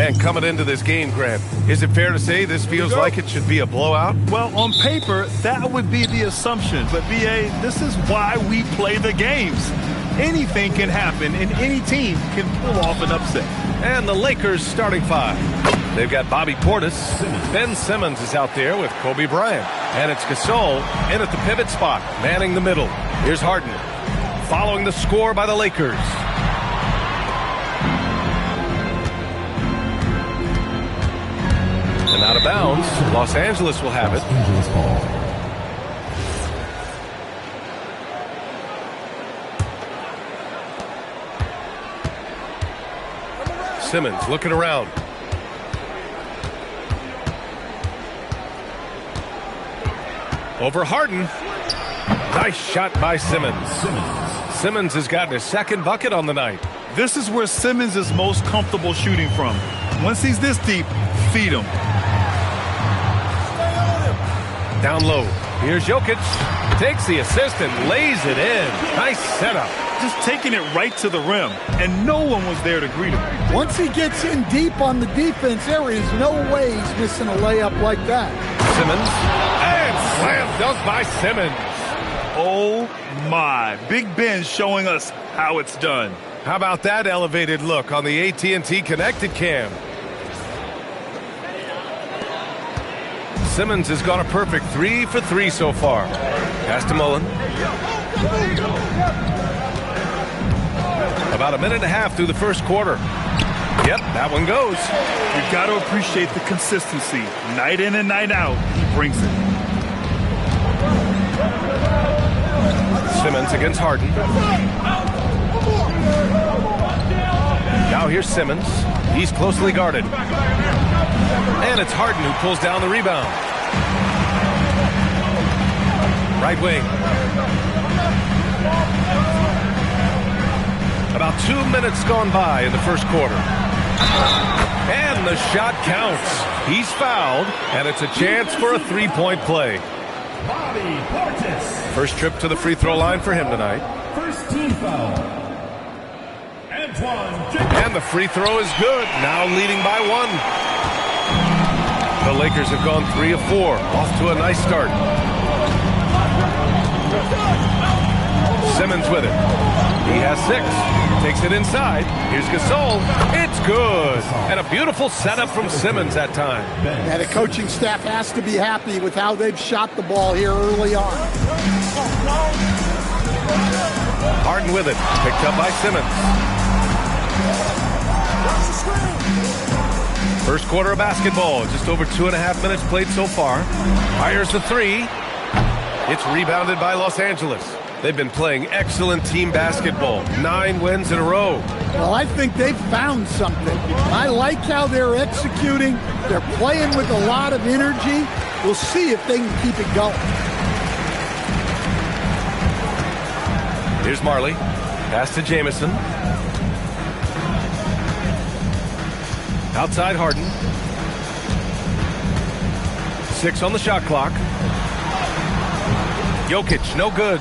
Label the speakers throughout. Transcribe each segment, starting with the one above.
Speaker 1: And coming into this game, Grant, is it fair to say this feels like it should be a blowout?
Speaker 2: Well, on paper, that would be the assumption. But, B.A., this is why we play the games. Anything can happen, and any team can pull off an upset.
Speaker 1: And the Lakers starting five. They've got Bobby Portis. Ben Simmons is out there with Kobe Bryant. And it's Gasol in at the pivot spot, manning the middle. Here's Harden, following the score by the Lakers. And out of bounds, Los Angeles will have it. Simmons looking around. Over Harden. Nice shot by Simmons. Simmons has gotten his second bucket on the night.
Speaker 2: This is where Simmons is most comfortable shooting from. Once he's this deep, feed him.
Speaker 1: Down low. Here's Jokic. Takes the assist and lays it in. Nice setup.
Speaker 2: Just taking it right to the rim, and no one was there to greet him.
Speaker 3: Once he gets in deep on the defense, there is no way he's missing a layup like that.
Speaker 1: Simmons. And slam dunk by Simmons.
Speaker 2: Oh, my. Big Ben showing us how it's done.
Speaker 1: How about that elevated look on the AT&T Connected Cam? Simmons has gone a perfect 3 for 3 so far. Pass to Mullen. About a minute and a half through the first quarter. Yep, that one goes.
Speaker 2: You've got to appreciate the consistency. Night in and night out, he brings it.
Speaker 1: Simmons against Harden. Now here's Simmons. He's closely guarded. And it's Harden who pulls down the rebound. Right wing. About 2 minutes gone by in the first quarter. And the shot counts. He's fouled, and it's a chance for a three-point play.
Speaker 4: Bobby Portis.
Speaker 1: First trip to the free throw line for him tonight.
Speaker 4: First team foul.
Speaker 1: And the free throw is good. Now leading by 1. The Lakers have gone 3 of 4. Off to a nice start. Simmons with it. He has 6. Takes it inside. Here's Gasol. It's good. And a beautiful setup from Simmons that time.
Speaker 3: Yeah, the coaching staff has to be happy with how they've shot the ball here early on.
Speaker 1: Harden with it. Picked up by Simmons. First quarter of basketball. Just over 2.5 minutes played so far. Fires the 3. It's rebounded by Los Angeles. They've been playing excellent team basketball. 9 wins in a row.
Speaker 3: Well, I think they've found something. I like how they're executing. They're playing with a lot of energy. We'll see if they can keep it going.
Speaker 1: Here's Marley. Pass to Jamison. Outside Harden. 6 on the shot clock. Jokic, no good.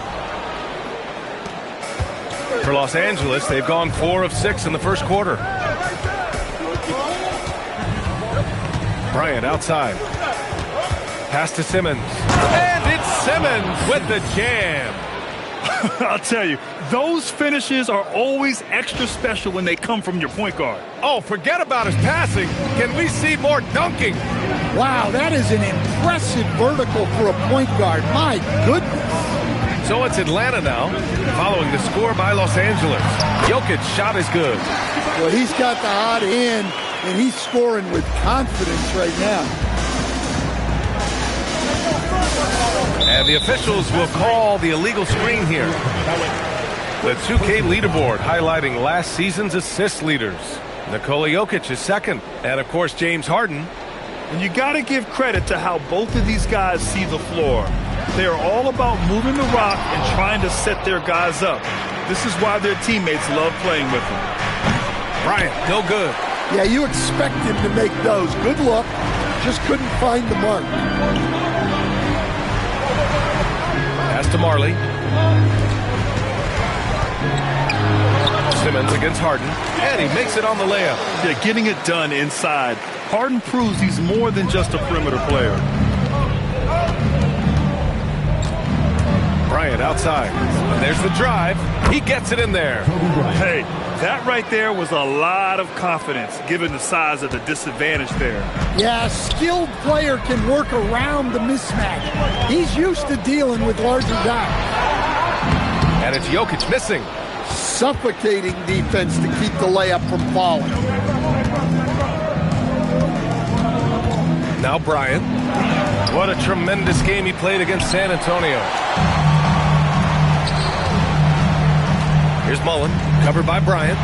Speaker 1: For Los Angeles, they've gone 4 of 6 in the first quarter. Bryant outside. Pass to Simmons. And it's Simmons with the jam.
Speaker 2: I'll tell you, those finishes are always extra special when they come from your point guard.
Speaker 1: Oh, forget about his passing. Can we see more dunking?
Speaker 3: Wow, that is an impressive vertical for a point guard. My goodness.
Speaker 1: So it's Atlanta now, following the score by Los Angeles. Jokic's shot is good.
Speaker 3: Well, he's got the hot hand, and he's scoring with confidence right now.
Speaker 1: And the officials will call the illegal screen here. The 2K leaderboard highlighting last season's assist leaders. Nikola Jokic is second, and of course James Harden.
Speaker 2: And you got to give credit to how both of these guys see the floor. They are all about moving the rock and trying to set their guys up. This is why their teammates love playing with them.
Speaker 1: Bryant, no good.
Speaker 3: Yeah, you expect him to make those. Good look. Just couldn't find the mark.
Speaker 1: Pass to Marley. Simmons against Harden, and he makes it on the layup.
Speaker 2: Yeah, getting it done inside. Harden proves he's more than just a perimeter player.
Speaker 1: Bryant outside. And there's the drive. He gets it in there.
Speaker 2: Hey, that right there was a lot of confidence given the size of the disadvantage there.
Speaker 3: Yeah, a skilled player can work around the mismatch. He's used to dealing with larger guys.
Speaker 1: And it's Jokic missing.
Speaker 3: Suffocating defense to keep the layup from falling.
Speaker 1: Now Bryant. What a tremendous game he played against San Antonio. Here's Mullen, covered by Bryant.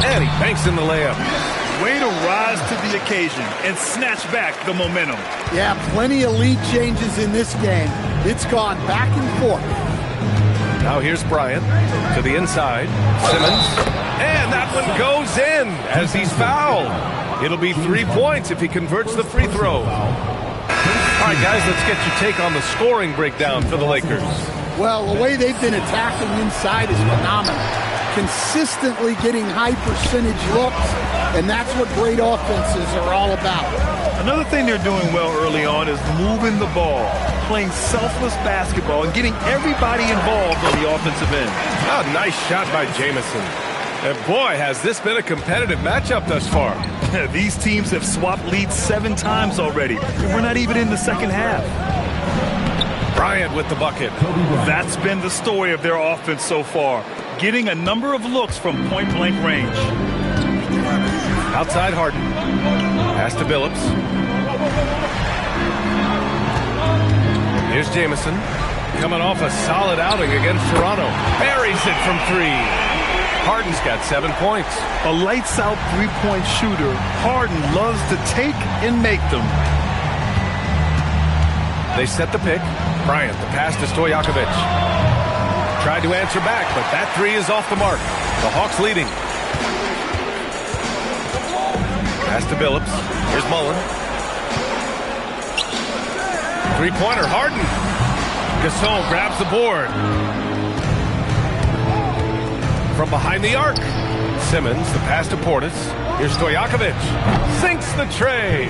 Speaker 1: And he banks in the layup.
Speaker 2: Way to rise to the occasion and snatch back the momentum.
Speaker 3: Yeah, plenty of lead changes in this game. It's gone back and forth.
Speaker 1: Now here's Bryant to the inside. Simmons. And that one goes in as he's fouled. It'll be 3 points if he converts the free throw. All right, guys, let's get your take on the scoring breakdown for the Lakers.
Speaker 3: Well, the way they've been attacking inside is phenomenal. Consistently getting high percentage looks, and that's what great offenses are all about.
Speaker 2: Another thing they're doing well early on is moving the ball, playing selfless basketball, and getting everybody involved on the offensive end.
Speaker 1: Oh, nice shot by Jamison. And boy, has this been a competitive matchup thus far.
Speaker 2: These teams have swapped leads 7 times already, and we're not even in the second half.
Speaker 1: Bryant with the bucket.
Speaker 2: That's been the story of their offense so far, getting a number of looks from point-blank range.
Speaker 1: Outside Harden. Pass to Billups. Here's Jamison. Coming off a solid outing against Toronto. Buries it from 3. Harden's got 7 points.
Speaker 2: A lights-out three-point shooter, Harden loves to take and make them.
Speaker 1: They set the pick. Bryant, the pass to Stojakovic. Tried to answer back, but that 3 is off the mark. The Hawks leading. Pass to Billups. Here's Mullen. Three-pointer, Harden. Gasol grabs the board. From behind the arc. Simmons, the pass to Portis. Here's Stojakovic. Sinks the tray.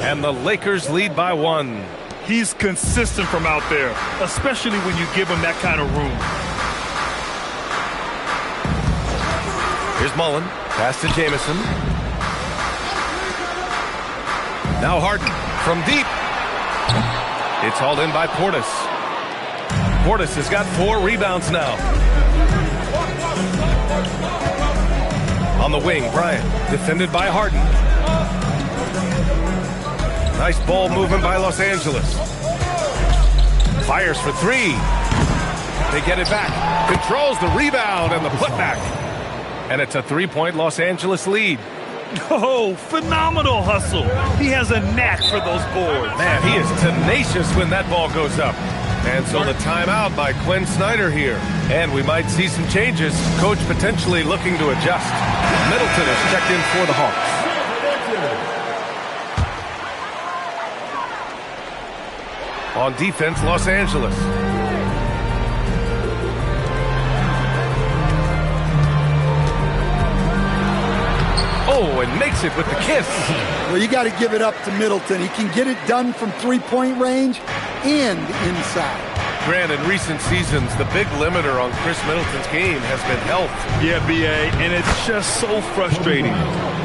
Speaker 1: And the Lakers lead by 1.
Speaker 2: He's consistent from out there, especially when you give him that kind of room.
Speaker 1: Here's Mullen. Pass to Jamison. Now Harden from deep. It's hauled in by Portis. Portis has got 4 rebounds now. On the wing, Bryant. Defended by Harden. Nice ball movement by Los Angeles. Fires for 3. They get it back. Controls the rebound and the putback. And it's a 3-point Los Angeles lead.
Speaker 2: Oh, phenomenal hustle. He has a knack for those boards.
Speaker 1: Man, he is tenacious when that ball goes up. And so the timeout by Quinn Snyder here. And we might see some changes. Coach potentially looking to adjust. Middleton is checked in for the Hawks. On defense, Los Angeles. Oh, and makes it with the kiss.
Speaker 3: Well, you got to give it up to Middleton. He can get it done from three-point range and inside.
Speaker 1: Grant, in recent seasons, the big limiter on Chris Middleton's game has been health.
Speaker 2: Yeah, B.A., and it's just so frustrating.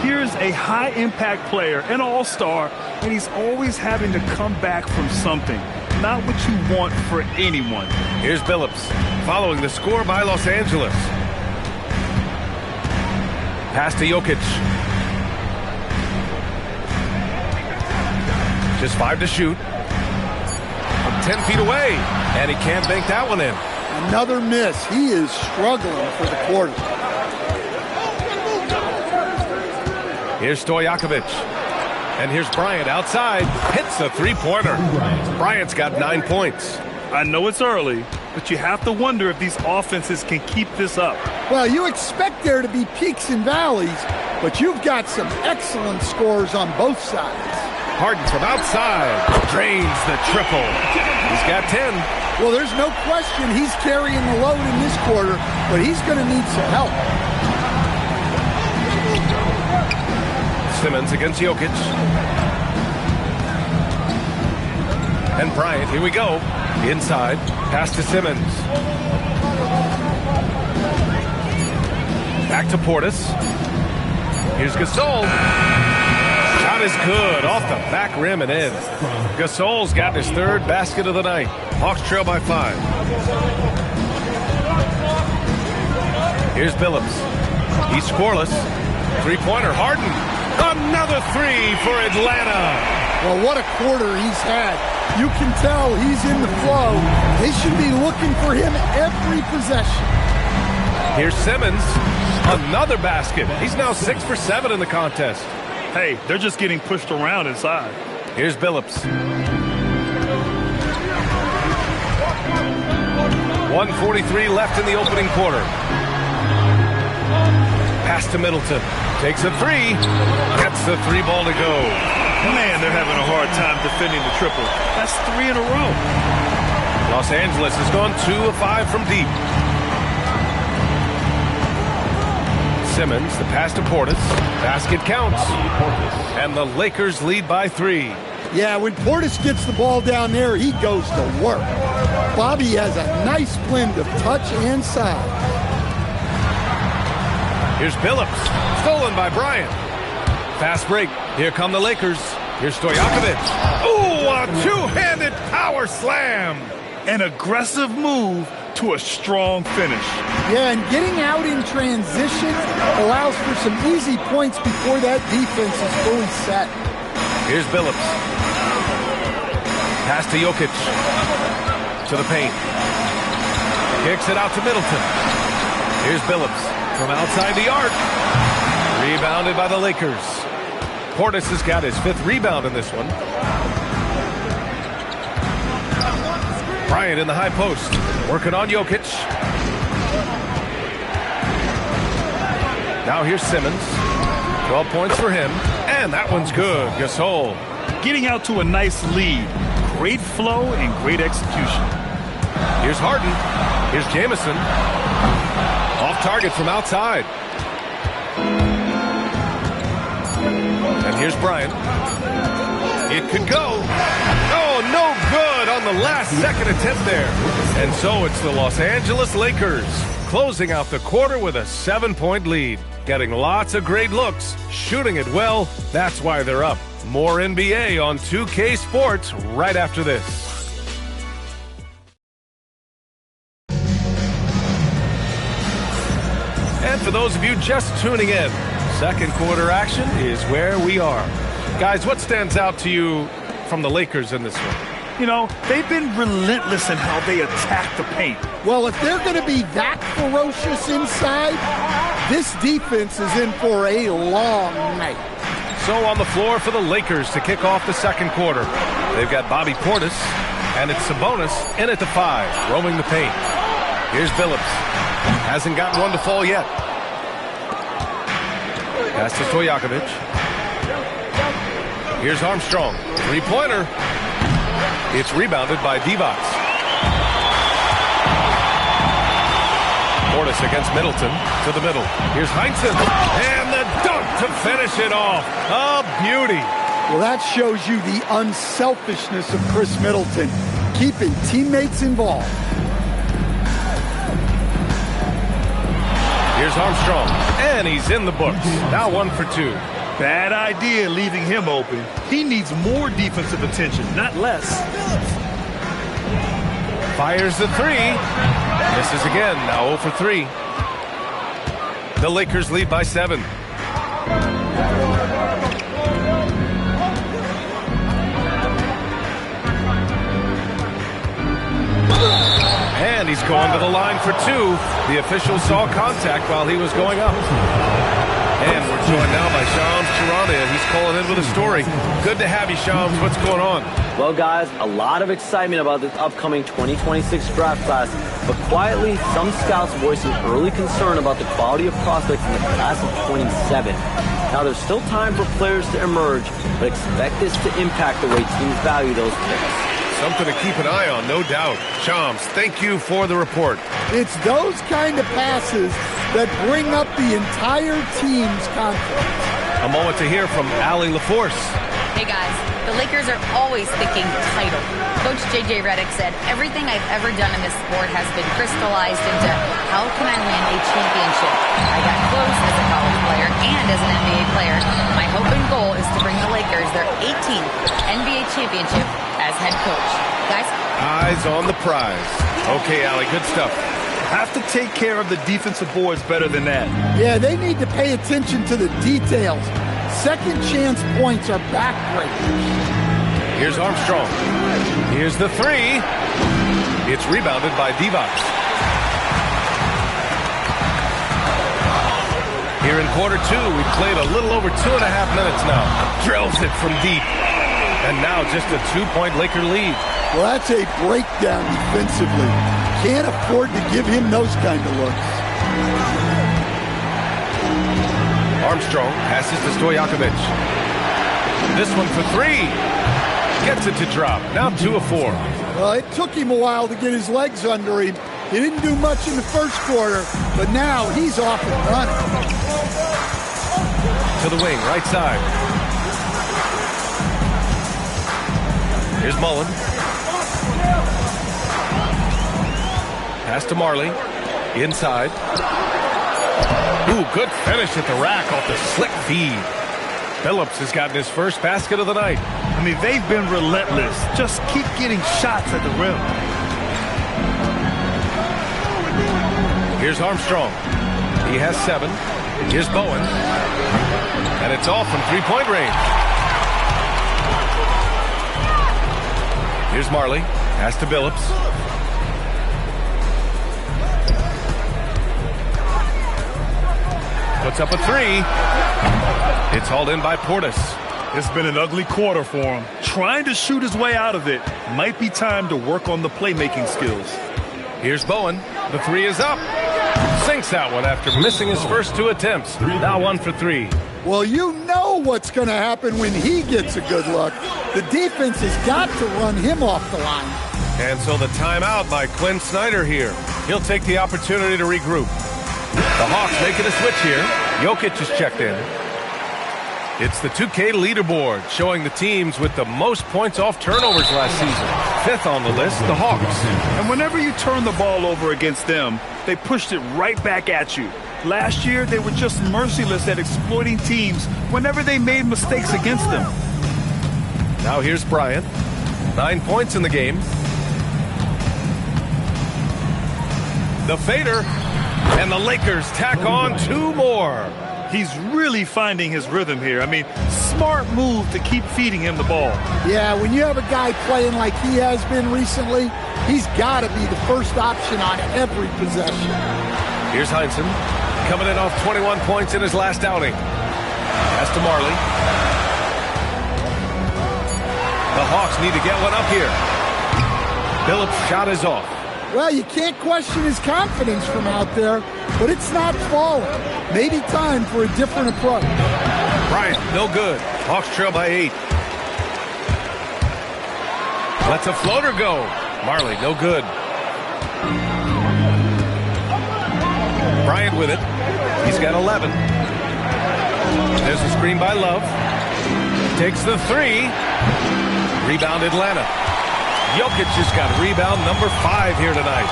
Speaker 2: Here's a high-impact player, an all-star, and he's always having to come back from something. Not what you want for anyone.
Speaker 1: Here's Billups, following the score by Los Angeles. Pass to Jokic. Just 5 to shoot. From 10 feet away. And he can't bank that one in.
Speaker 3: Another miss. He is struggling for the quarter.
Speaker 1: Here's Stojakovic. And here's Bryant outside. Hits a 3-pointer. Bryant's got 9 points.
Speaker 2: I know it's early, but you have to wonder if these offenses can keep this up.
Speaker 3: Well, you expect there to be peaks and valleys, but you've got some excellent scores on both sides.
Speaker 1: Harden from outside. Drains the triple. He's got 10.
Speaker 3: Well, there's no question he's carrying the load in this quarter, but he's going to need some help.
Speaker 1: Simmons against Jokic. And Bryant, here we go. Inside, pass to Simmons. Back to Portis. Here's Gasol. Shot is good, off the back rim and in. Gasol's got his third basket of the night. Hawks trail by 5. Here's Billups. He's scoreless. Three-pointer, Harden. Another three for Atlanta.
Speaker 3: Well, what a quarter he's had. You can tell he's in the flow. They should be looking for him every possession.
Speaker 1: Here's Simmons. Another basket. He's now 6 for 7 in the contest.
Speaker 2: Hey, they're just getting pushed around inside.
Speaker 1: Here's Billups. 1:43 left in the opening quarter. Pass to Middleton. Takes a three. Gets the three ball to go.
Speaker 2: Man, they're having a hard time defending the triple. That's 3 in a row.
Speaker 1: Los Angeles has gone 2 of 5 from deep. Simmons, the pass to Portis. Basket counts. And the Lakers lead by 3.
Speaker 3: Yeah, when Portis gets the ball down there, he goes to work. Bobby has a nice blend of touch and size.
Speaker 1: Here's Billups. Stolen by Bryant. Fast break. Here come the Lakers. Here's Stojakovic. Ooh, a two-handed power slam.
Speaker 2: An aggressive move to a strong finish.
Speaker 3: Yeah, and getting out in transition allows for some easy points before that defense is fully set.
Speaker 1: Here's Billups. Pass to Jokic. To the paint. Kicks it out to Middleton. Here's Billups from outside the arc. Rebounded by the Lakers. Portis has got his 5th rebound in this one. Bryant in the high post. Working on Jokic. Now here's Simmons. 12 points for him. And that one's good. Gasol.
Speaker 2: Getting out to a nice lead. Great flow and great execution.
Speaker 1: Here's Harden. Here's Jamison. Off target from outside. And here's Bryant. It could go. Oh, no good on the last second attempt there. And so it's the Los Angeles Lakers closing out the quarter with a 7-point lead. Getting lots of great looks, shooting it well. That's why they're up. More NBA on 2K Sports right after this. And for those of you just tuning in, second quarter action is where we are. Guys, what stands out to you from the Lakers in this one?
Speaker 2: You know, they've been relentless in how they attack the paint.
Speaker 3: Well, if they're going to be that ferocious inside, this defense is in for a long night.
Speaker 1: So on the floor for the Lakers to kick off the second quarter. They've got Bobby Portis, and it's Sabonis in at the 5, roaming the paint. Here's Billups. Hasn't gotten one to fall yet. Pass to Stojakovic. Here's Armstrong. Three-pointer. It's rebounded by Divac. Portis against Middleton to the middle. Here's Heinsohn. And the dunk to finish it off. A beauty.
Speaker 3: Well, that shows you the unselfishness of Chris Middleton, keeping teammates involved.
Speaker 1: Here's Armstrong. And he's in the books. Now 1 for 2.
Speaker 2: Bad idea leaving him open. He needs more defensive attention, not less.
Speaker 1: Fires the 3. Misses again. Now 0 for 3. The Lakers lead by 7. And he's going to the line for 2. The official saw contact while he was going up. And we're joined now by Shams Charania. He's calling in with a story. Good to have you, Shams. What's going on?
Speaker 5: Well, guys, a lot of excitement about this upcoming 2026 draft class, but quietly, some scouts voicing early concern about the quality of prospects in the class of 27. Now, there's still time for players to emerge, but expect this to impact the way teams value those picks.
Speaker 1: Something to keep an eye on, no doubt. Shams, thank you for the report.
Speaker 3: It's those kind of passes that bring up the entire team's confidence.
Speaker 1: A moment to hear from Allie LaForce.
Speaker 6: Hey guys, the Lakers are always thinking title. Coach J.J. Redick said, everything I've ever done in this sport has been crystallized into how can I win a championship? I got close as a college player and as an NBA player. My hope and goal is to bring the Lakers their 18th NBA championship as head coach. Guys?
Speaker 1: Eyes on the prize. Okay, Allie, good stuff.
Speaker 2: Have to take care of the defensive boards better than that.
Speaker 3: Yeah, they need to pay attention to the details. Second chance points are backbreakers.
Speaker 1: Here's Armstrong. Here's the three. It's rebounded by Divac. Here in quarter two, we've played a little over 2.5 minutes now. Drills it from deep. And now just a 2-point Laker lead.
Speaker 3: Well, that's a breakdown defensively. Can't afford to give him those kind of looks.
Speaker 1: Armstrong passes to Stojakovic. This one for three. Gets it to drop. Now 2 of 4.
Speaker 3: Well, it took him a while to get his legs under him. He didn't do much in the first quarter, but now he's off and running.
Speaker 1: To the wing, right side. Here's Mullen. Pass to Marley. Inside. Ooh, good finish at the rack off the slick feed. Phillips has gotten his first basket of the night.
Speaker 2: I mean, they've been relentless. Just keep getting shots at the rim.
Speaker 1: Here's Armstrong. He has 7. Here's Bowen. And it's all from three-point range. Here's Marley. Pass to Phillips. Puts up a 3. It's hauled in by Portis.
Speaker 2: It's been an ugly quarter for him. Trying to shoot his way out of it. Might be time to work on the playmaking skills.
Speaker 1: Here's Bowen. The 3 is up. Sinks that one after missing his first 2 attempts. Now 1 for 3.
Speaker 3: Well, you know what's going to happen when he gets a good look. The defense has got to run him off the line.
Speaker 1: And so the timeout by Quinn Snyder here. He'll take the opportunity to regroup. The Hawks making a switch here. Jokic is checked in. It's the 2K leaderboard showing the teams with the most points off turnovers last season. 5th on the list, the Hawks.
Speaker 2: And whenever you turn the ball over against them, they pushed it right back at you. Last year, they were just merciless at exploiting teams whenever they made mistakes against them.
Speaker 1: Now here's Bryant. 9 points in the game. The fader. And the Lakers tack on 2 more.
Speaker 2: He's really finding his rhythm here. I mean, smart move to keep feeding him the ball.
Speaker 3: Yeah, when you have a guy playing like he has been recently, he's got to be the first option on every possession.
Speaker 1: Here's Heinsohn, coming in off 21 points in his last outing. Pass to Marley. The Hawks need to get one up here. Phillips' shot is off.
Speaker 3: Well, you can't question his confidence from out there, but it's not falling. Maybe time for a different approach.
Speaker 1: Bryant, no good. Hawks trail by 8. Lets a floater go. Marley, no good. Bryant with it. He's got 11. There's a screen by Love. Takes the 3. Rebound Atlanta. Jokic just got rebound number 5 here tonight.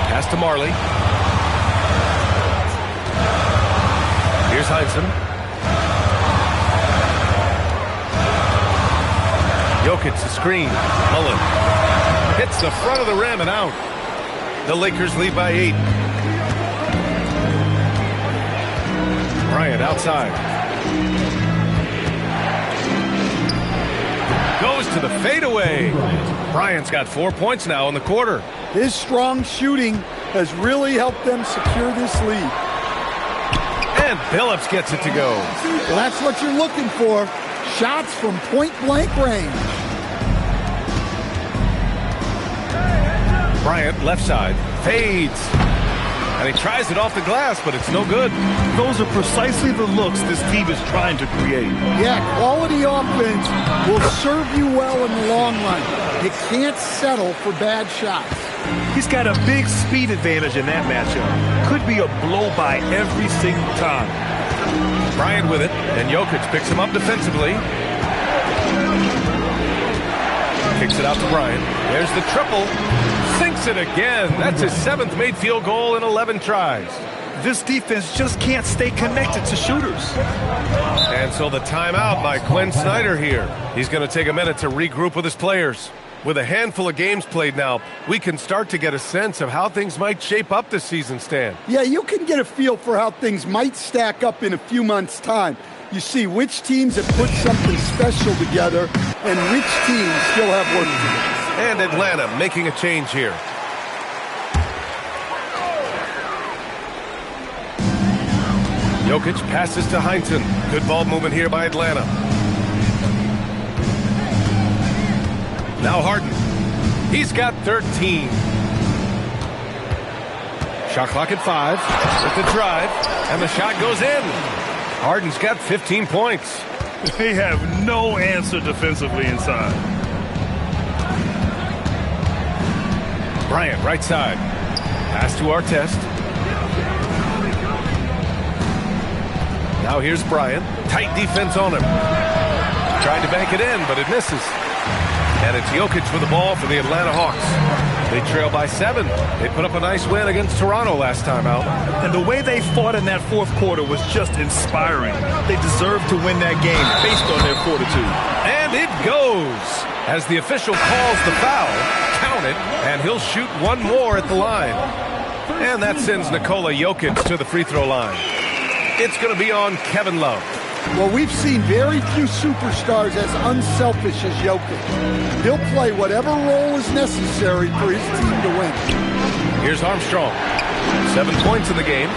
Speaker 1: Pass to Marley. Here's Heinsohn. Jokic the screen. Mullen hits the front of the rim and out. The Lakers lead by 8. Bryant outside. Goes to the fadeaway. Bryant's got 4 points now in the quarter.
Speaker 3: His strong shooting has really helped them secure this lead.
Speaker 1: And Phillips gets it to go.
Speaker 3: Well, that's what you're looking for. Shots from point-blank range.
Speaker 1: Bryant left side. Fades. And he tries it off the glass, but it's no good.
Speaker 2: Those are precisely the looks this team is trying to create.
Speaker 3: Yeah, quality offense will serve you well in the long run. You can't settle for bad shots.
Speaker 2: He's got a big speed advantage in that matchup. Could be a blow-by every single time.
Speaker 1: Bryant with it, and Jokic picks him up defensively. Kicks it out to Bryant. There's the triple. Sinks it again. That's his 7th made field goal in 11 tries.
Speaker 2: This defense just can't stay connected to shooters.
Speaker 1: And so the timeout by Quinn Snyder here. He's going to take a minute to regroup with his players. With a handful of games played now, we can start to get a sense of how things might shape up this season, Stan.
Speaker 3: Yeah, you can get a feel for how things might stack up in a few months' time. You see which teams have put something special together and which teams still have work to do.
Speaker 1: And Atlanta making a change here. Jokic passes to Heinsohn. Good ball movement here by Atlanta. Now Harden. He's got 13. Shot clock at 5. With the drive. And the shot goes in. Harden's got 15 points.
Speaker 2: They have no answer defensively inside.
Speaker 1: Bryant, right side. Pass to Artest. Now here's Bryant. Tight defense on him. Trying to bank it in, but it misses. And it's Jokic with the ball for the Atlanta Hawks. They trail by 7. They put up a nice win against Toronto last time out.
Speaker 2: And the way they fought in that fourth quarter was just inspiring. They deserved to win that game based on their fortitude.
Speaker 1: And it goes. As the official calls the foul, count it, and he'll shoot one more at the line. And that sends Nikola Jokic to the free throw line. It's going to be on Kevin Love.
Speaker 3: Well, we've seen very few superstars as unselfish as Jokic. He'll play whatever role is necessary for his team to win.
Speaker 1: Here's Armstrong. 7 points in the game.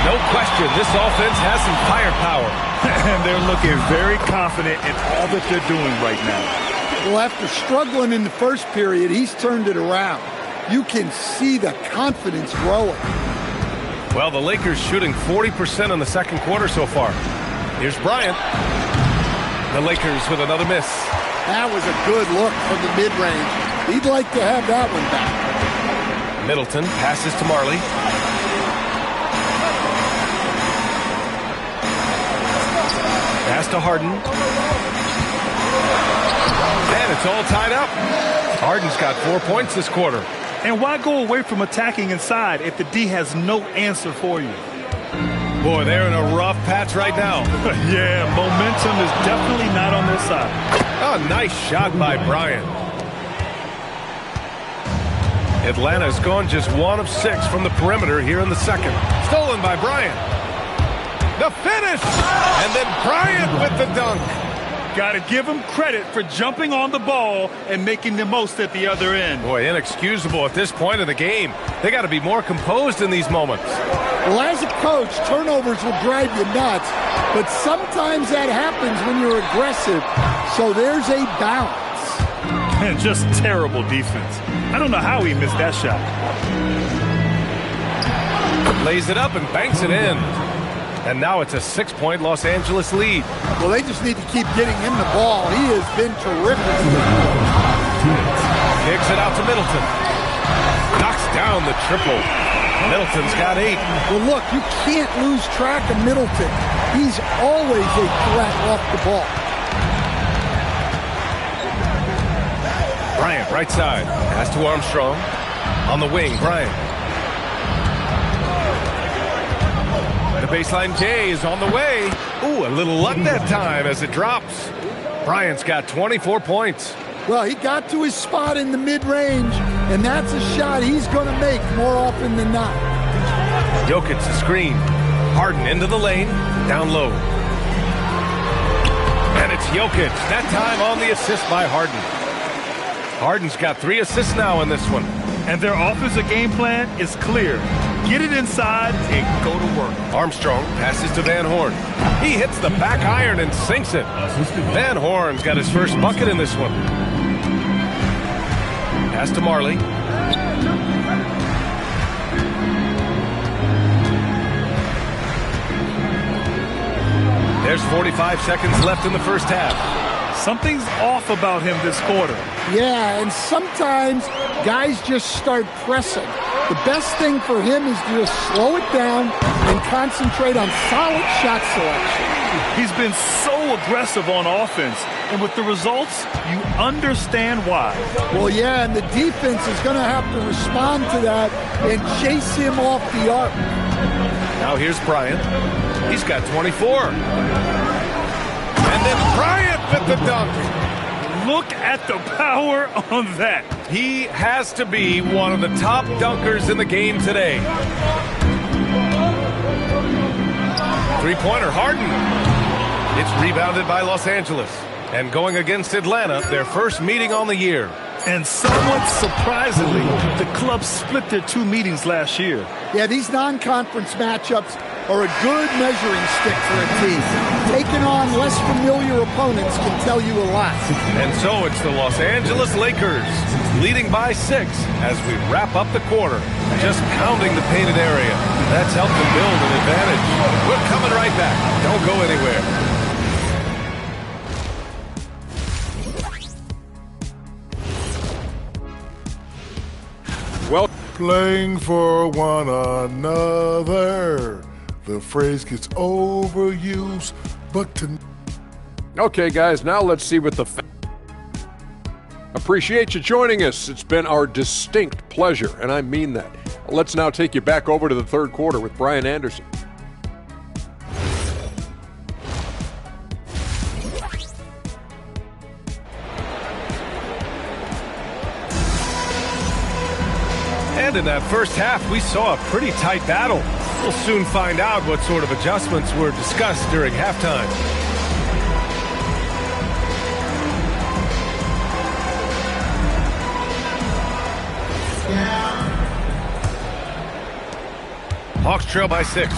Speaker 1: No question, this offense has some firepower.
Speaker 2: And they're looking very confident in all that they're doing right now.
Speaker 3: Well, after struggling in the first period, he's turned it around. You can see the confidence growing.
Speaker 1: Well, the Lakers shooting 40% in the second quarter so far. Here's Bryant. The Lakers with another miss.
Speaker 3: That was a good look from the mid-range. He'd like to have that one back.
Speaker 1: Middleton passes to Marley. Pass to Harden. And it's all tied up. Harden's got 4 points this quarter.
Speaker 2: And why go away from attacking inside if the D has no answer for you?
Speaker 1: Boy, they're in a rough patch right now.
Speaker 2: Yeah, momentum is definitely not on their side.
Speaker 1: A nice shot by Bryant. Atlanta's gone just 1 of 6 from the perimeter here in the second. Stolen by Bryant. The finish! And then Bryant with the dunk.
Speaker 2: Got to give him credit for jumping on the ball and making the most at the other end.
Speaker 1: Boy, inexcusable at this point of the game. They got to be more composed in these moments.
Speaker 3: Well, as a coach, turnovers will drive you nuts, but sometimes that happens when you're aggressive. So there's a balance.
Speaker 2: And just terrible defense. I don't know how he missed that shot.
Speaker 1: Lays it up and banks it in. And now it's a 6-point Los Angeles lead.
Speaker 3: Well, they just need to keep getting him the ball. He has been terrific.
Speaker 1: Kicks it out to Middleton. Knocks down the triple. Middleton's got 8.
Speaker 3: Well, look, you can't lose track of Middleton. He's always a threat off the ball.
Speaker 1: Bryant, right side. Pass to Armstrong. On the wing, Bryant. The baseline J is on the way. Ooh, a little luck that time as it drops. Bryant's got 24 points.
Speaker 3: Well, he got to his spot in the mid-range, and that's a shot he's going to make more often than not.
Speaker 1: Jokic the screen. Harden into the lane. Down low. And it's Jokic. That time on the assist by Harden. Harden's got 3 assists now in this one.
Speaker 2: And their offensive game plan is clear. Get it inside and go to work.
Speaker 1: Armstrong passes to Van Horn. He hits the back iron and sinks it. Van Horn's got his first bucket in this one. Pass to Marley. There's 45 seconds left in the first half.
Speaker 2: Something's off about him this quarter.
Speaker 3: Yeah, and sometimes guys just start pressing. The best thing for him is to just slow it down and concentrate on solid shot selection.
Speaker 2: He's been so aggressive on offense, and with the results, you understand why.
Speaker 3: Well, yeah, and the defense is going to have to respond to that and chase him off the arc.
Speaker 1: Now here's Bryant. He's got 24. And then Bryant with the dunk.
Speaker 2: Look at the power on that.
Speaker 1: He has to be one of the top dunkers in the game today. Three-pointer, Harden. It's rebounded by Los Angeles. And going against Atlanta, their first meeting on the year.
Speaker 2: And somewhat surprisingly, the club split their 2 meetings last year.
Speaker 3: Yeah, these non-conference matchups are a good measuring stick for a team. Taking on less familiar opponents can tell you a lot.
Speaker 1: And so it's the Los Angeles Lakers leading by 6 as we wrap up the quarter. Just pounding the painted area. That's helped them build an advantage. We're coming right back. Don't go anywhere.
Speaker 7: Well, playing for one another. The phrase gets overused, but
Speaker 8: Okay, guys, now let's see what the appreciate you joining us. It's been our distinct pleasure, and I mean that. Let's now take you back over to the third quarter with Brian Anderson.
Speaker 1: And in that first half, we saw a pretty tight battle. We'll soon find out what sort of adjustments were discussed during halftime. Hawks trail by 6.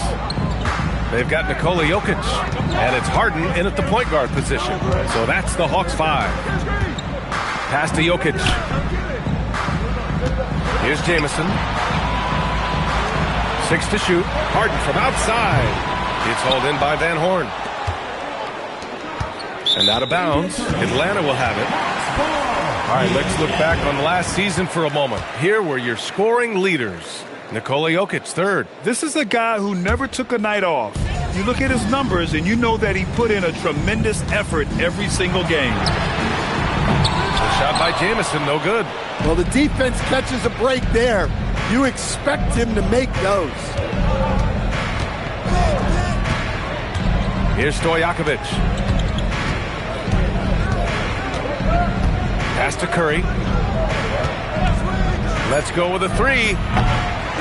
Speaker 1: They've got Nikola Jokic, and it's Harden in at the point guard position. So that's the Hawks 5. Pass to Jokic. Here's Jamison. 6 to shoot. Harden from outside. It's hauled in by Van Horn. And out of bounds. Atlanta will have it. All right, let's look back on last season for a moment. Here were your scoring leaders. Nikola Jokic, 3rd.
Speaker 2: This is a guy who never took a night off. You look at his numbers and you know that he put in a tremendous effort every single game.
Speaker 1: The shot by Jamison, no good.
Speaker 3: Well, the defense catches a break there. You expect him to make those.
Speaker 1: Here's Stojakovic. Pass to Curry. Let's go with a 3.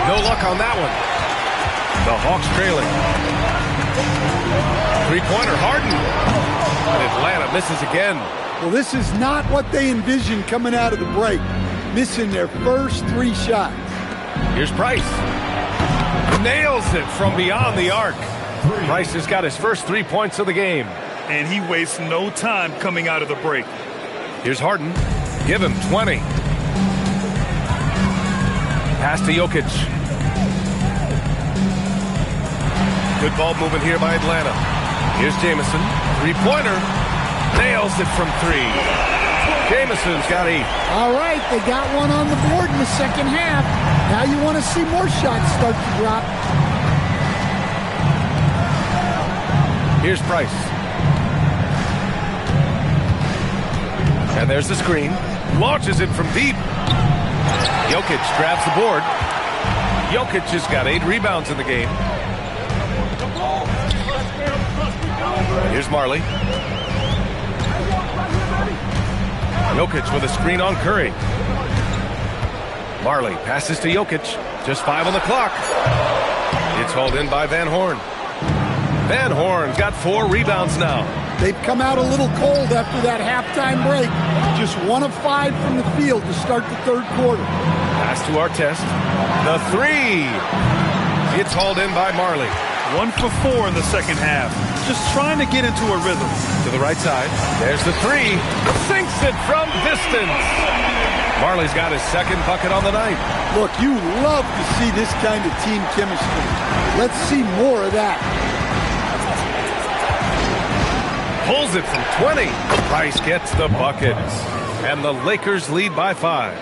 Speaker 1: No luck on that one. The Hawks trailing. Three-pointer, Harden. And Atlanta misses again.
Speaker 3: Well, this is not what they envisioned coming out of the break. Missing their first 3 shots.
Speaker 1: Here's Price. Nails it from beyond the arc. Price has got his first 3 points of the game.
Speaker 2: And he wastes no time coming out of the break.
Speaker 1: Here's Harden. Give him 20. Pass to Jokic. Good ball movement here by Atlanta. Here's Jamison. Three-pointer. Nails it from 3. Jamison's got 8.
Speaker 3: All right, they got one on the board in the second half. Now you want to see more shots start to drop.
Speaker 1: Here's Price. And there's the screen. Launches it from deep. Jokic grabs the board. Jokic has got 8 rebounds in the game. Here's Marley. Jokic with a screen on Curry. Marley passes to Jokic. Just 5 on the clock. It's hauled in by Van Horn. Van Horn's got 4 rebounds now.
Speaker 3: They've come out a little cold after that halftime break. Just 1 of 5 from the field to start the third quarter.
Speaker 1: Pass to Artest. The 3. It's hauled in by Marley.
Speaker 2: 1 for 4 in the second half. Just trying to get into a rhythm.
Speaker 1: To the right side. There's the 3. Sinks it from distance. Marley's got his second bucket on the night.
Speaker 3: Look, you love to see this kind of team chemistry. Let's see more of that.
Speaker 1: Pulls it from 20. Price gets the bucket. And the Lakers lead by 5.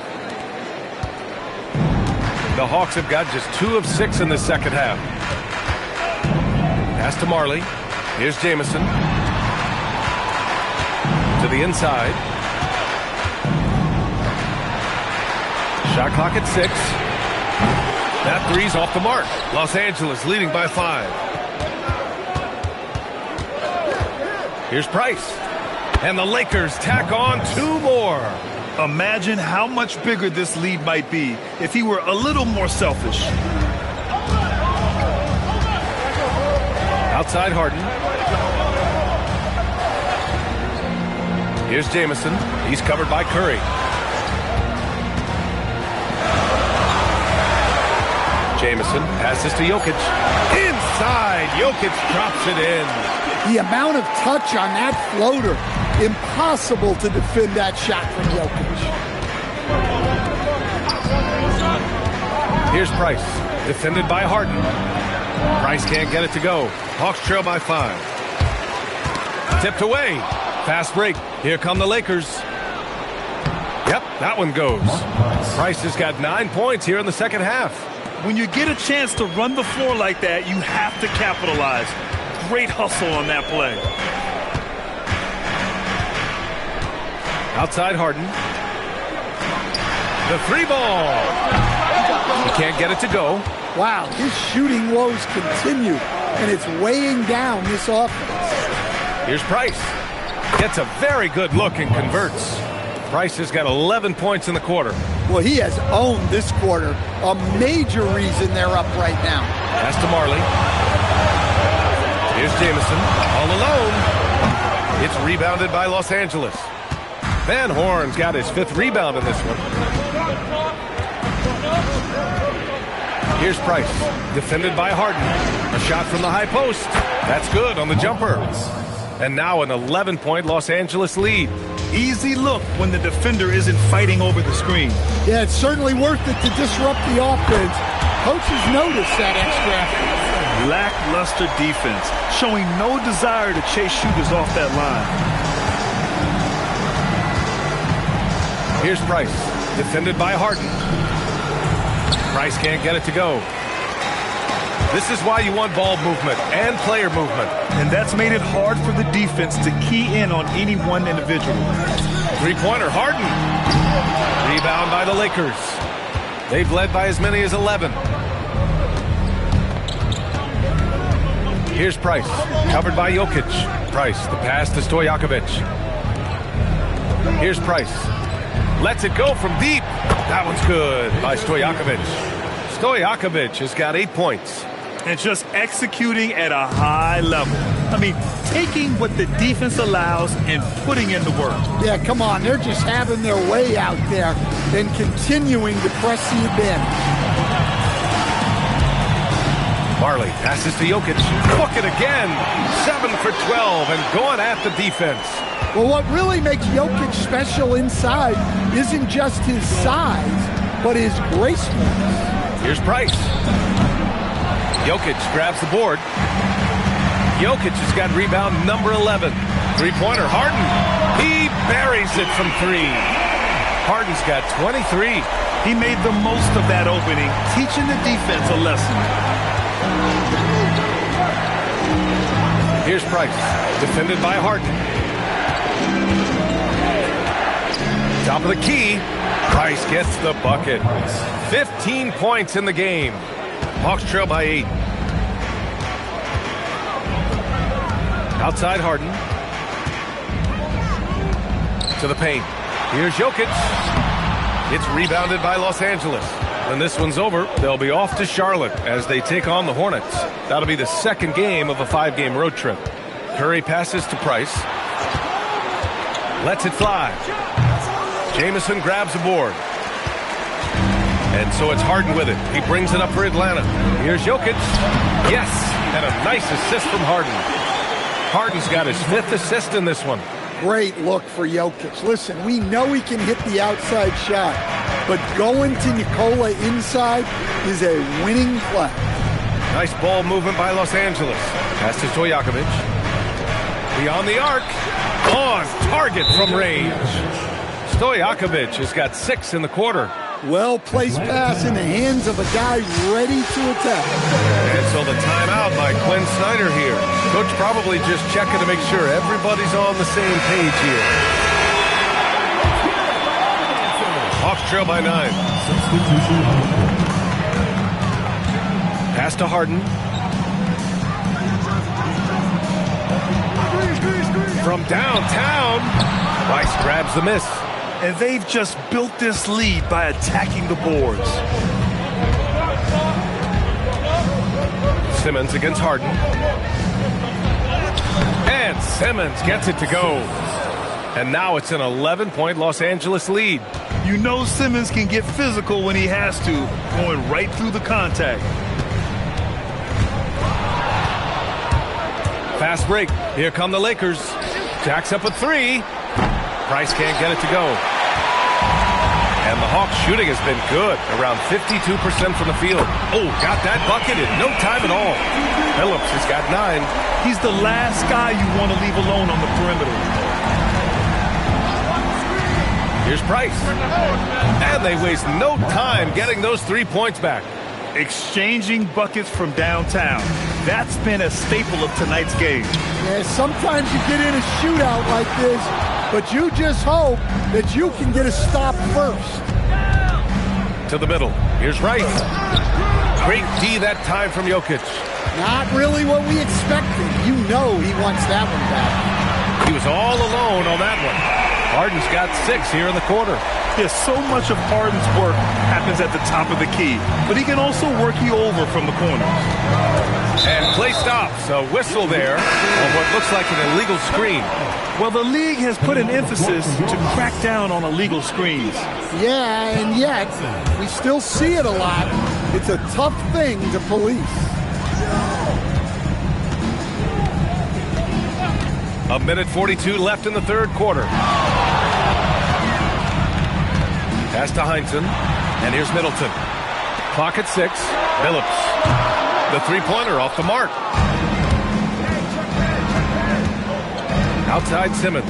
Speaker 1: The Hawks have got just 2 of 6 in the second half. Pass to Marley. Here's Jamison. To the inside. Shot clock at 6. That three's off the mark. Los Angeles leading by 5. Here's Price. And the Lakers tack on 2 more.
Speaker 2: Imagine how much bigger this lead might be if he were a little more selfish.
Speaker 1: Outside Harden. Here's Jamison. He's covered by Curry. Jamison passes to Jokic. Inside, Jokic drops it in.
Speaker 3: The amount of touch on that floater, impossible to defend that shot from Jokic.
Speaker 1: Here's Price, defended by Harden. Price can't get it to go. Hawks trail by 5. Tipped away. Fast break. Here come the Lakers. Yep, that one goes. Price has got 9 points here in the second half.
Speaker 2: When you get a chance to run the floor like that, you have to capitalize. Great hustle on that play.
Speaker 1: Outside Harden. The 3 ball. He can't get it to go.
Speaker 3: Wow, his shooting woes continue, and it's weighing down this offense.
Speaker 1: Here's Price. Gets a very good look and converts. Price has got 11 points in the quarter.
Speaker 3: Well, he has owned this quarter. A major reason they're up right now.
Speaker 1: Pass to Marley. Here's Jamison. All alone. It's rebounded by Los Angeles. Van Horn's got his 5th rebound in this one. Here's Price. Defended by Harden. A shot from the high post. That's good on the jumper. And now an 11-point Los Angeles lead.
Speaker 2: Easy look when the defender isn't fighting over the screen.
Speaker 3: Yeah, it's certainly worth it to disrupt the offense. Coaches notice that extra effort.
Speaker 2: Lackluster defense, showing no desire to chase shooters off that line.
Speaker 1: Here's Price, defended by Harden. Price can't get it to go. This is why you want ball movement and player movement.
Speaker 2: And that's made it hard for the defense to key in on any one individual.
Speaker 1: Three-pointer, Harden. Rebound by the Lakers. They've led by as many as 11. Here's Price, covered by Jokic. Price, the pass to Stojakovic. Here's Price. Lets it go from deep. That one's good by Stojakovic. Stojakovic has got 8 points.
Speaker 2: And just executing at a high level. I mean, taking what the defense allows and putting in the work.
Speaker 3: Yeah, come on. They're just having their way out there and continuing to press the advantage.
Speaker 1: Marley passes to Jokic. Book it again. 7 for 12 and going at the defense.
Speaker 3: Well, what really makes Jokic special inside isn't just his size, but his gracefulness.
Speaker 1: Here's Price. Jokic grabs the board. Jokic has got rebound number 11. Three-pointer, Harden. He buries it from 3. Harden's got 23.
Speaker 2: He made the most of that opening, teaching the defense a lesson.
Speaker 1: Here's Price, defended by Harden. Top of the key. Price gets the bucket. 15 points in the game. Hawks trail by 8. Outside Harden. To the paint. Here's Jokic. It's rebounded by Los Angeles. When this one's over, they'll be off to Charlotte as they take on the Hornets. That'll be the second game of a 5-game road trip. Curry passes to Price. Lets it fly. Jamison grabs the board. And so it's Harden with it. He brings it up for Atlanta. Here's Jokic. Yes, and a nice assist from Harden. Harden's got his 5th assist in this one.
Speaker 3: Great look for Jokic. Listen, we know he can hit the outside shot, but going to Nikola inside is a winning play.
Speaker 1: Nice ball movement by Los Angeles. Pass to Stojakovic. Beyond the arc. On target from range. Stojakovic has got 6 in the quarter.
Speaker 3: Well-placed pass in the hands of a guy ready to attack.
Speaker 1: And so the timeout by Quinn Snyder here. Coach probably just checking to make sure everybody's on the same page here. Hawks trail by 9. Pass to Harden. From downtown, Rice grabs the miss.
Speaker 2: And they've just built this lead by attacking the boards.
Speaker 1: Simmons against Harden. And Simmons gets it to go. And now it's an 11-point Los Angeles lead.
Speaker 2: You know Simmons can get physical when he has to, going right through the contact.
Speaker 1: Fast break. Here come the Lakers. Jacks up a 3. Price can't get it to go. And the Hawks shooting has been good, around 52% from the field. Oh, got that bucket in no time at all. Phillips has got 9.
Speaker 2: He's the last guy you want to leave alone on the perimeter.
Speaker 1: Here's Price. And they waste no time getting those 3 points back.
Speaker 2: Exchanging buckets from downtown. That's been a staple of tonight's game.
Speaker 3: Yeah, sometimes you get in a shootout like this, but you just hope that you can get a stop first.
Speaker 1: To the middle. Here's Rice. Great D that time from Jokic.
Speaker 3: Not really what we expected. You know he wants that one back.
Speaker 1: He was all alone on that one. Harden's got 6 here in the quarter.
Speaker 2: Yes, so much of Harden's work happens at the top of the key, but he can also work you over from the corners.
Speaker 1: And play stops. A whistle there on what looks like an illegal screen.
Speaker 2: Well, the league has put an emphasis to crack down on illegal screens.
Speaker 3: Yeah, and yet we still see it a lot. It's a tough thing to police.
Speaker 1: A minute 42 left in the third quarter. Pass to Heinsohn, and here's Middleton. Clock at 6. Phillips. The three-pointer off the mark. Outside Simmons.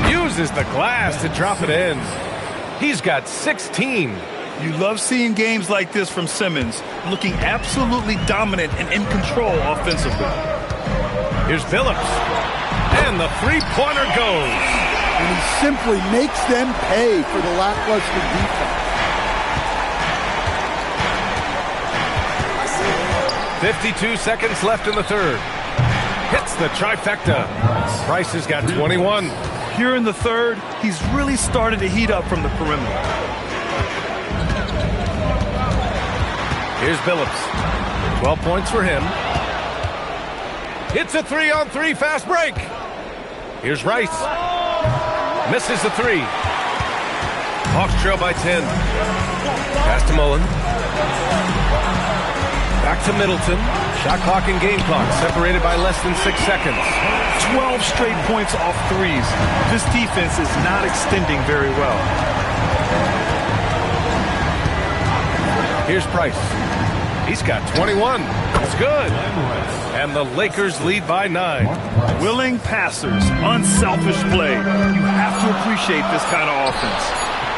Speaker 1: Uses the glass to drop it in. He's got 16.
Speaker 2: You love seeing games like this from Simmons, looking absolutely dominant and in control offensively.
Speaker 1: Here's Phillips. And the three-pointer goes.
Speaker 3: And he simply makes them pay for the lackluster defense.
Speaker 1: 52 seconds left in the third. Hits the trifecta. Price has got 21.
Speaker 2: Here in the third, he's really started to heat up from the perimeter.
Speaker 1: Here's Phillips. 12 points for him. Hits a 3-on-3 fast break. Here's Rice. Misses the 3. Hawks trail by 10. Pass to Mullen. Back to Middleton. Shot clock and game clock separated by less than 6 seconds.
Speaker 2: 12 straight points off threes. This defense is not extending very well.
Speaker 1: Here's Price. He's got 21. It's good. And the Lakers lead by 9.
Speaker 2: Willing passers, unselfish play. You have to appreciate this kind of offense.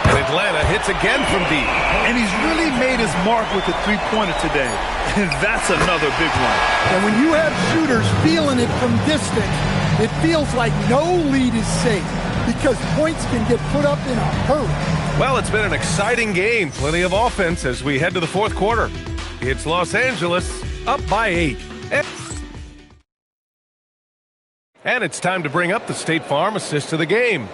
Speaker 1: And Atlanta hits again from deep.
Speaker 2: And he's really made his mark with the three-pointer today. And that's another big one.
Speaker 3: And when you have shooters feeling it from distance, it feels like no lead is safe because points can get put up in a hurry.
Speaker 1: Well, it's been an exciting game. Plenty of offense as we head to the fourth quarter. It's Los Angeles up by 8. And it's time to bring up the State Farm assist of the game.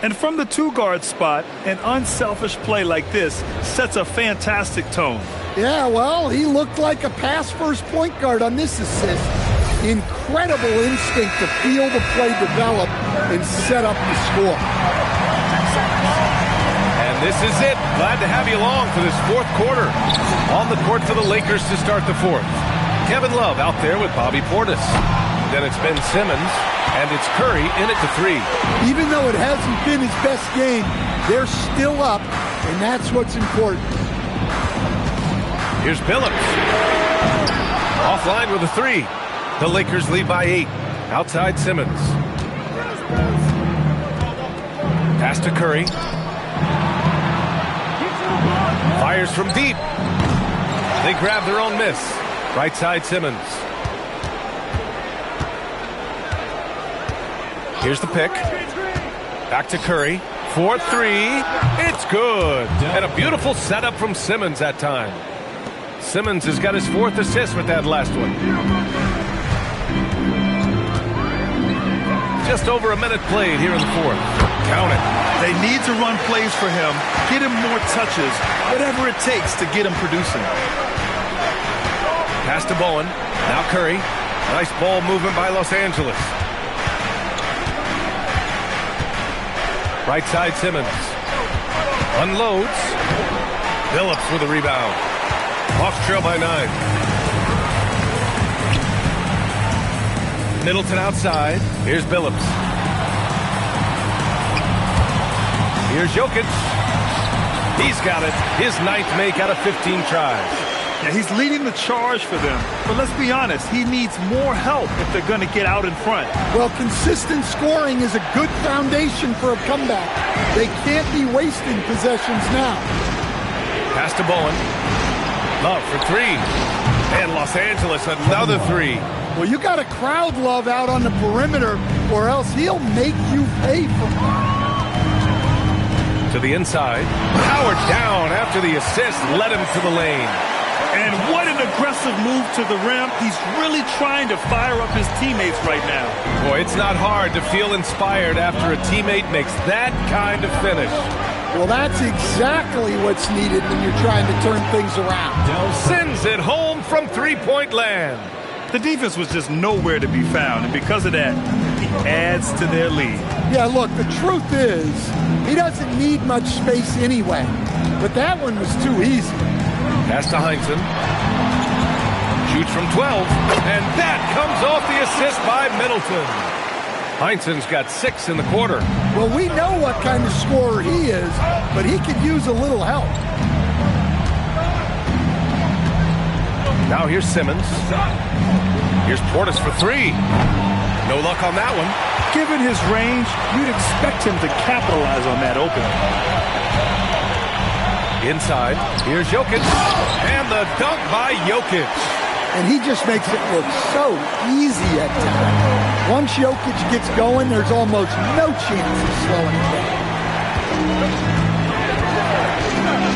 Speaker 2: And from the two-guard spot, an unselfish play like this sets a fantastic tone.
Speaker 3: Yeah, well, he looked like a pass-first point guard on this assist. Incredible instinct to feel the play develop and set up the score.
Speaker 1: And this is it. Glad to have you along for this fourth quarter. On the court for the Lakers to start the fourth. Kevin Love out there with Bobby Portis. Then it's Ben Simmons, and it's Curry in it to 3.
Speaker 3: Even though it hasn't been his best game, they're still up, and that's what's important.
Speaker 1: Here's Billups. Offline with a 3. The Lakers lead by 8. Outside Simmons. Pass to Curry. Fires from deep. They grab their own miss. Right side Simmons. Here's the pick. Back to Curry. 4-3. It's good. And a beautiful setup from Simmons that time. Simmons has got his 4th assist with that last one. Just over a minute played here in the 4th. Count it.
Speaker 2: They need to run plays for him, get him more touches, whatever it takes to get him producing.
Speaker 1: Pass to Bowen. Now Curry. Nice ball movement by Los Angeles. Right side Simmons. Unloads. Billups with a rebound. Hawks trail by 9. Middleton outside. Here's Billups. Here's Jokic. He's got it. His 9th make out of 15 tries.
Speaker 2: Yeah, he's leading the charge for them. But let's be honest, he needs more help if they're going to get out in front.
Speaker 3: Well, consistent scoring is a good foundation for a comeback. They can't be wasting possessions now.
Speaker 1: Pass to Bowen. Love for 3. And Los Angeles another 3.
Speaker 3: Well, you got to crowd Love out on the perimeter, or else he'll make you pay for it.
Speaker 1: To the inside. Howard down after the assist led him to the lane.
Speaker 2: And what an aggressive move to the rim. He's really trying to fire up his teammates right now.
Speaker 1: Boy, it's not hard to feel inspired after a teammate makes that kind of finish.
Speaker 3: Well, that's exactly what's needed when you're trying to turn things around.
Speaker 1: Sends it home from three-point land.
Speaker 2: The defense was just nowhere to be found, and because of that, he adds to their lead.
Speaker 3: Yeah, look, the truth is, he doesn't need much space anyway. But that one was too easy.
Speaker 1: Pass to Heinsohn. Shoots from 12, and that comes off the assist by Middleton. Heinsohn's got 6 in the quarter.
Speaker 3: Well, we know what kind of scorer he is, but he could use a little help.
Speaker 1: Now here's Simmons. Here's Portis for 3. No luck on that one.
Speaker 2: Given his range, you'd expect him to capitalize on that opening.
Speaker 1: Inside, here's Jokic, and the dunk by Jokic.
Speaker 3: And he just makes it look so easy at times. Once Jokic gets going, there's almost no chance of slowing him down.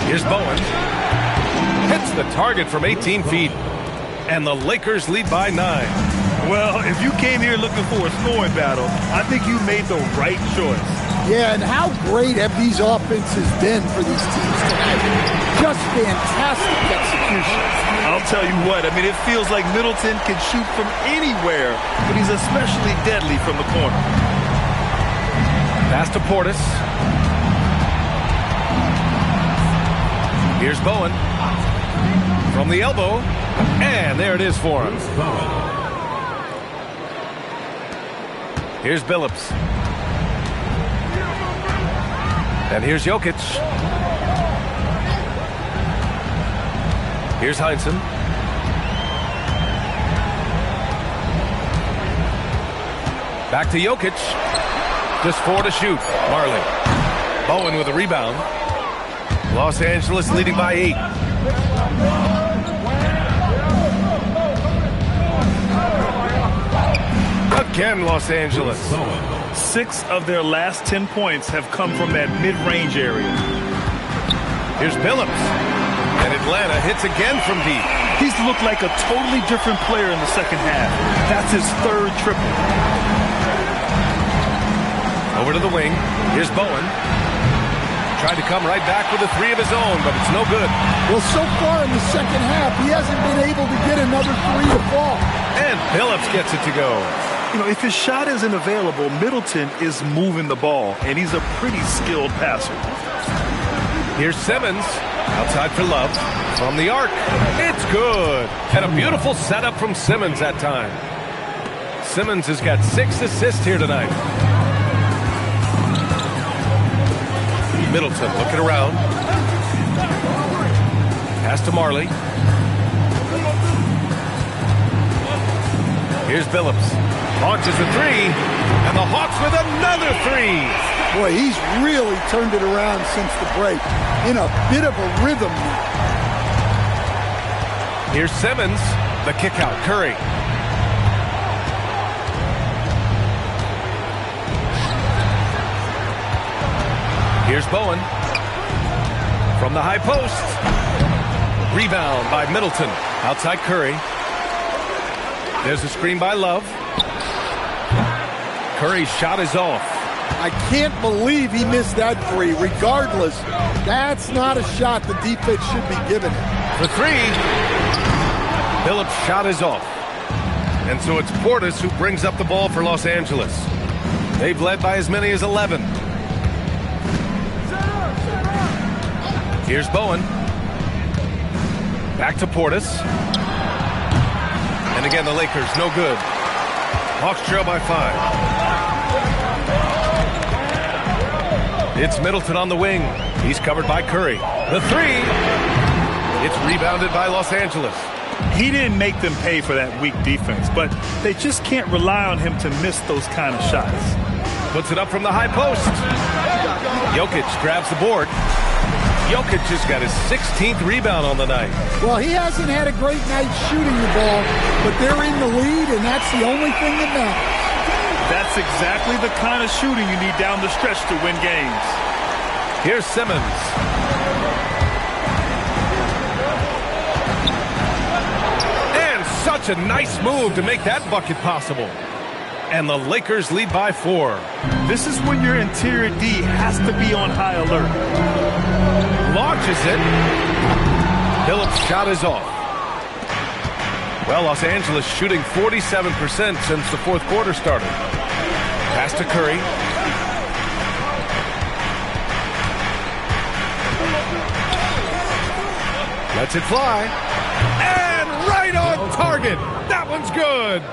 Speaker 1: Here's Bowen. Hits the target from 18 feet. And the Lakers lead by 9.
Speaker 2: Well, if you came here looking for a scoring battle, I think you made the right choice.
Speaker 3: Yeah, and how great have these offenses been for these teams tonight? Just fantastic execution.
Speaker 2: I'll tell you what, I mean, it feels like Middleton can shoot from anywhere, but he's especially deadly from the corner.
Speaker 1: Pass to Portis. Here's Bowen. From the elbow, and there it is for him. Here's Billups. And here's Jokic. Here's Heinsohn. Back to Jokic. Just 4 to shoot. Marley. Bowen with a rebound. Los Angeles leading by 8. Again, Los Angeles.
Speaker 2: 6 of their last 10 points have come from that mid-range area.
Speaker 1: Here's Billups. And Atlanta hits again from deep.
Speaker 2: He's looked like a totally different player in the second half. That's his 3rd triple.
Speaker 1: Over to the wing. Here's Bowen. Tried to come right back with a 3 of his own, but it's no good.
Speaker 3: Well, so far in the second half, he hasn't been able to get another 3 to fall.
Speaker 1: And Billups gets it to go.
Speaker 2: You know, if his shot isn't available, Middleton is moving the ball, and he's a pretty skilled passer.
Speaker 1: Here's Simmons. Outside for Love. From the arc. It's good. And a beautiful setup from Simmons that time. Simmons has got 6 assists here tonight. Middleton looking around. Pass to Marley. Here's Billups. Launches a three, and the Hawks with another three.
Speaker 3: Boy, he's really turned it around since the break. In a bit of a rhythm now.
Speaker 1: Here's Simmons. The kick out. Curry. Here's Bowen. From the high post. Rebound by Middleton. Outside Curry. There's a screen by Love. Curry's shot is off.
Speaker 3: I can't believe he missed that three. Regardless, that's not a shot the defense should be giving him.
Speaker 1: For three. Billups' shot is off. And so it's Portis who brings up the ball for Los Angeles. They've led by as many as 11. Here's Bowen. Back to Portis. And again, the Lakers, no good. Hawks trail by 5. It's Middleton on the wing. He's covered by Curry. The three. It's rebounded by Los Angeles.
Speaker 2: He didn't make them pay for that weak defense, but they just can't rely on him to miss those kind of shots.
Speaker 1: Puts it up from the high post. Jokic grabs the board. Jokic just got his 16th rebound on the night.
Speaker 3: Well, he hasn't had a great night shooting the ball, but they're in the lead, and that's the only thing that matters.
Speaker 2: That's exactly the kind of shooting you need down the stretch to win games.
Speaker 1: Here's Simmons. And such a nice move to make that bucket possible. And the Lakers lead by 4.
Speaker 2: This is when your interior D has to be on high alert.
Speaker 1: Launches it. Billups' shot is off. Well, Los Angeles shooting 47% since the fourth quarter started. Pass to Curry. Lets it fly. And right on target. That one's good.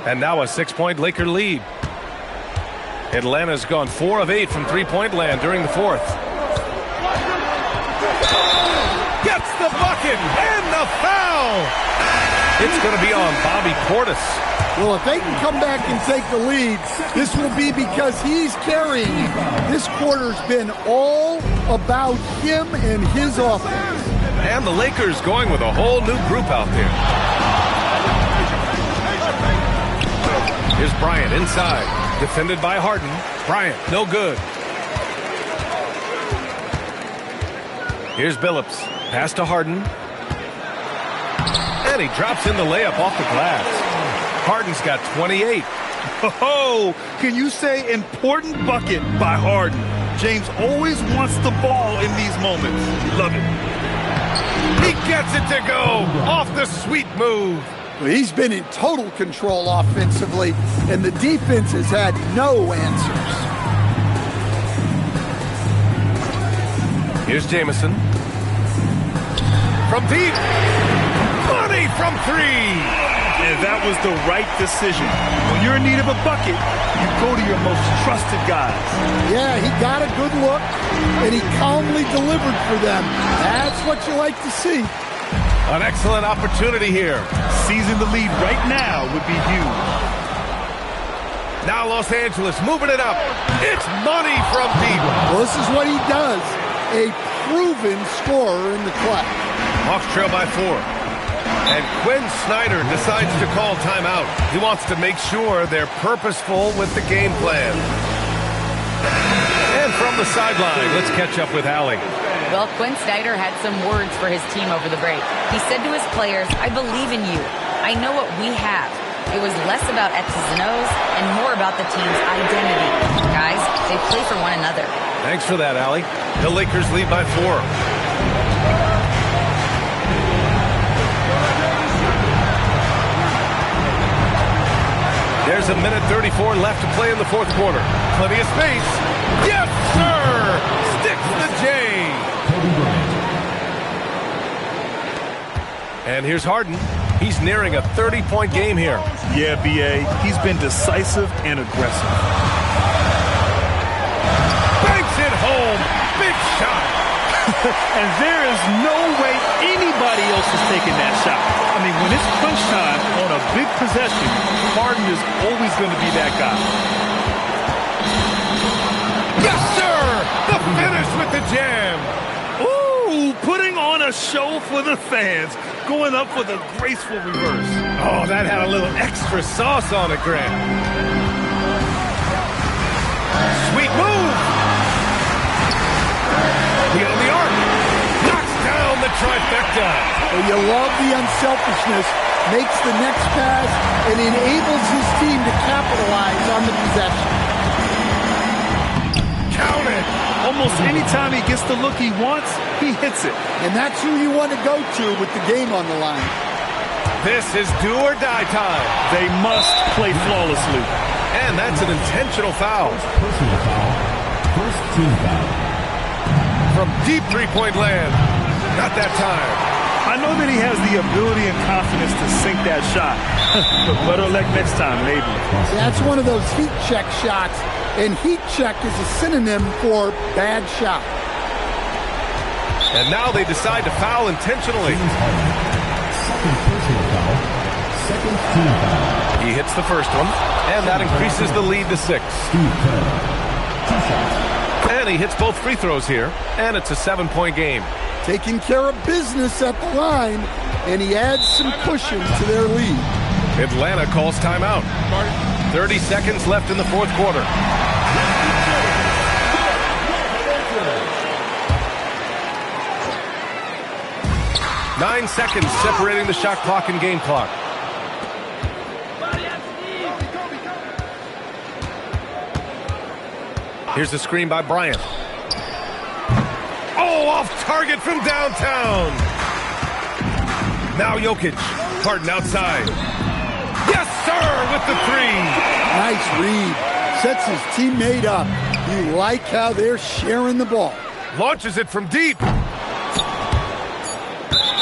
Speaker 1: And now a 6-point Laker lead. Atlanta's gone 4 of 8 from three-point land during the fourth. Gets the bucket and the foul. It's going to be on Bobby Portis.
Speaker 3: Well, if they can come back and take the lead, this will be because he's carrying it. This quarter's been all about him and his offense.
Speaker 1: And the Lakers going with a whole new group out there. Here's Bryant inside. Defended by Harden. Bryant, no good. Here's Billups. Pass to Harden. And he drops in the layup off the glass. Harden's got 28.
Speaker 2: Oh, can you say important bucket by Harden? James always wants the ball in these moments. Love it.
Speaker 1: He gets it to go off the sweet move.
Speaker 3: He's been in total control offensively, and the defense has had no answers.
Speaker 1: Here's Jamison. From deep. Money from 3.
Speaker 2: And that was the right decision. When you're in need of a bucket, you go to your most trusted guys.
Speaker 3: Yeah, he got a good look, and he calmly delivered for them. That's what you like to see.
Speaker 1: An excellent opportunity here.
Speaker 2: Seizing the lead right now would be huge.
Speaker 1: Now Los Angeles moving it up. It's money from deep.
Speaker 3: Well, this is what he does. A proven scorer in the clutch.
Speaker 1: Hawks trail by 4. And Quinn Snyder decides to call timeout. He wants to make sure they're purposeful with the game plan. And from the sideline, let's catch up with Allie.
Speaker 6: Well, Quinn Snyder had some words for his team over the break. He said to his players, I believe in you. I know what we have. It was less about X's and O's and more about the team's identity. Guys, they play for one another.
Speaker 1: Thanks for that, Allie. The Lakers lead by 4. There's a minute 34 left to play in the fourth quarter. Plenty of space. Yes, sir! Sticks the J. And here's Harden. He's nearing a 30-point game here.
Speaker 2: Yeah, B.A., he's been decisive and aggressive.
Speaker 1: Banks it home. Big shot.
Speaker 2: And there is no way anybody else is taking that shot. I mean, when it's crunch time on a big possession, Harden is always going to be that guy.
Speaker 1: Yes, sir! The finish with the jam.
Speaker 2: Ooh, putting on a show for the fans. Going up with a graceful reverse.
Speaker 1: Oh, that had a little extra sauce on it, Grant. Sweet move. Heel the arc. Knocks down the trifecta.
Speaker 3: Well, you love the unselfishness. Makes the next pass and enables his team to capitalize on the possession.
Speaker 1: Count it.
Speaker 2: Almost any time he gets the look he wants, he hits it.
Speaker 3: And that's who you want to go to with the game on the line.
Speaker 1: This is do or die time.
Speaker 2: They must play flawlessly.
Speaker 1: And that's an intentional foul.
Speaker 4: Personal foul. First team foul.
Speaker 1: From deep three-point land. Not that time.
Speaker 2: I know that he has the ability and confidence to sink that shot. But better luck next time, maybe.
Speaker 3: That's one of those heat check shots. And heat check is a synonym for bad shot.
Speaker 1: And now they decide to foul intentionally.
Speaker 4: Second personal foul. Second team foul.
Speaker 1: He hits the first one, and that increases the lead to 6.
Speaker 4: Steve Kerr. 2 shots.
Speaker 1: And he hits both free throws here, and it's a 7-point game.
Speaker 3: Taking care of business at the line, and he adds some cushion to their lead.
Speaker 1: Atlanta calls timeout. 30 seconds left in the fourth quarter. Nine seconds separating the shot clock and game clock. Here's the screen by Bryant. Oh, off target from downtown. Now Jokic. Harden outside. Yes, sir, with the 3.
Speaker 3: Nice read. Sets his teammate up. You like how they're sharing the ball.
Speaker 1: Launches it from deep.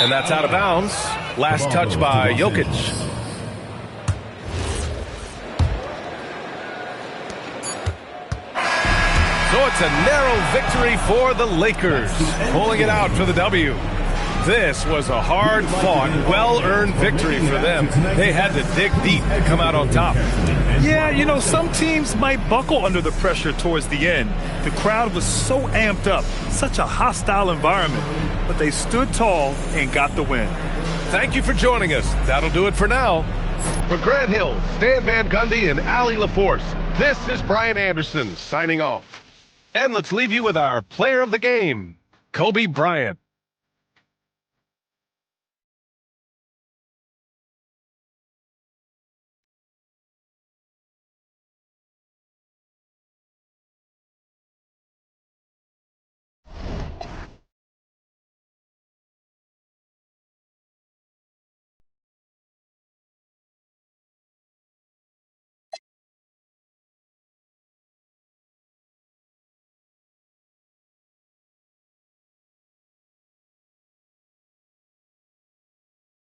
Speaker 1: And that's out of bounds. Last touch by Jokic. So it's a narrow victory for the Lakers, pulling it out for the W. This was a hard-fought, well-earned victory for them. They had to dig deep to come out on top.
Speaker 2: Yeah, you know, some teams might buckle under the pressure towards the end. The crowd was so amped up, such a hostile environment. But they stood tall and got the win.
Speaker 1: Thank you for joining us. That'll do it for now. For Grant Hill, Stan Van Gundy, and Allie LaForce, this is Brian Anderson signing off. And let's leave you with our player of the game, Kobe Bryant.